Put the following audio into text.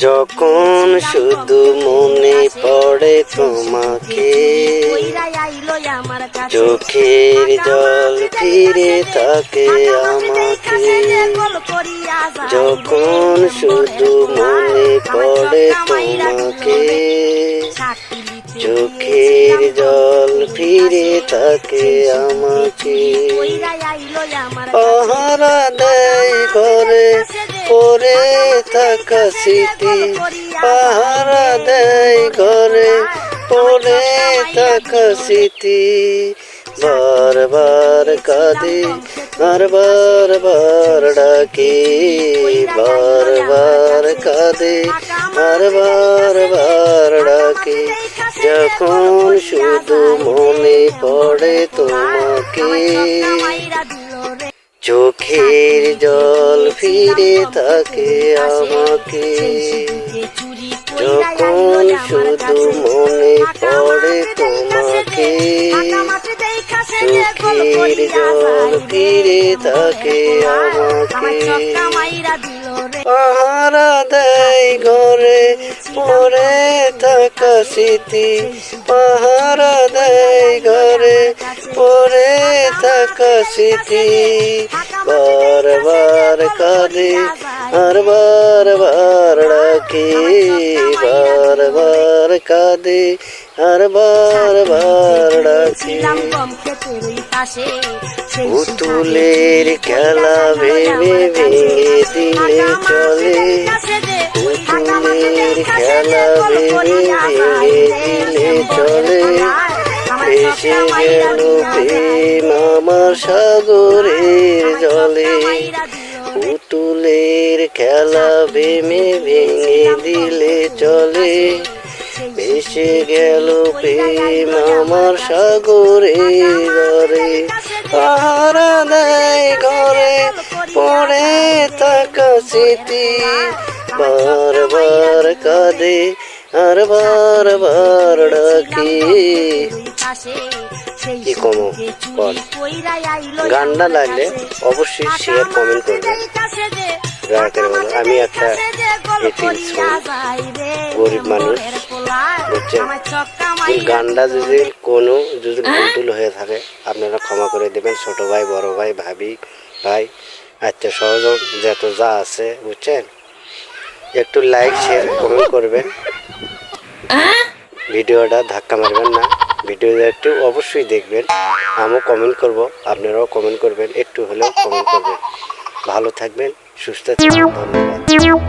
যখন শুধু মনে পড়ে তোমাকে, চোখের জল ফিরে থাকে আমাকে। যখন শুধু মনে পড়ে তোমাকে, চোখের জল ফিরে থাকে আমাকে। পাহারা দেয় ঘরে পড়ে থাকা স্মৃতি, পাহারা দেয় ঘরে পড়ে থাকা স্মৃতি। বারবার কাঁদে আর বারবার ডাকে, বারবার কাঁদে আর বারবার ডাকে। যখন শুধু মনে পড়ে তোমাকে, চোখের জল ফিরে থাকে আমাকে। যখন শুধু মনে পড়ে তোমাকে, চোখের জল ফিরে থাকে আমাকে। পাহারা দেয় ঘরে পড়ে থাকা স্মৃতি, পাহারা দেয় ঘরে পড়ে থাকা স্মৃতি। বারবার কাঁদে আর বারবার ডাকে, বারবার কাঁদে আর বারবার ডাকে। পুতুলের খেলা ভেবে ভেঙে দিলে চলে, পুতুলের খেলা ভেবে ভেঙে দিলে চলে। ভেসে গেল প্রেম আমার সাগরের জলে, পুতুলের খেলা ভেবে ভেঙে দিলে চলে। ভেসে গেল প্রেম আমার সাগরের জলে। পাহারা দেয় ঘরে পড়ে থাকা স্মৃতি, বারবার কাঁদে আর বারবার ডাকে। কি কমো বল, গানটা লাগলে অবশ্যই শেয়ার কমেন্ট করবেন, দয়া করে বলো। আমি একটা গরিব মানুষ, বুঝছেন? গানটা যদি কোনো যদি ভুল হয়ে থাকে আপনারা ক্ষমা করে দেবেন। ছোট ভাই, বড় ভাই, ভাবি, ভাই, আত্মীয় স্বজন যত যা আছে, বুঝছেন? একটু লাইক শেয়ার কমেন্ট করবেন, ভিডিওটা ধাক্কা মারবেন না। ভিডিওটা একটু অবশ্যই দেখবেন, আমিও কমেন্ট করব, আপনারাও কমেন্ট করবেন, একটু হলেও কমেন্ট করবেন। ভালো থাকবেন, সুস্থ থাকবেন, ধন্যবাদ।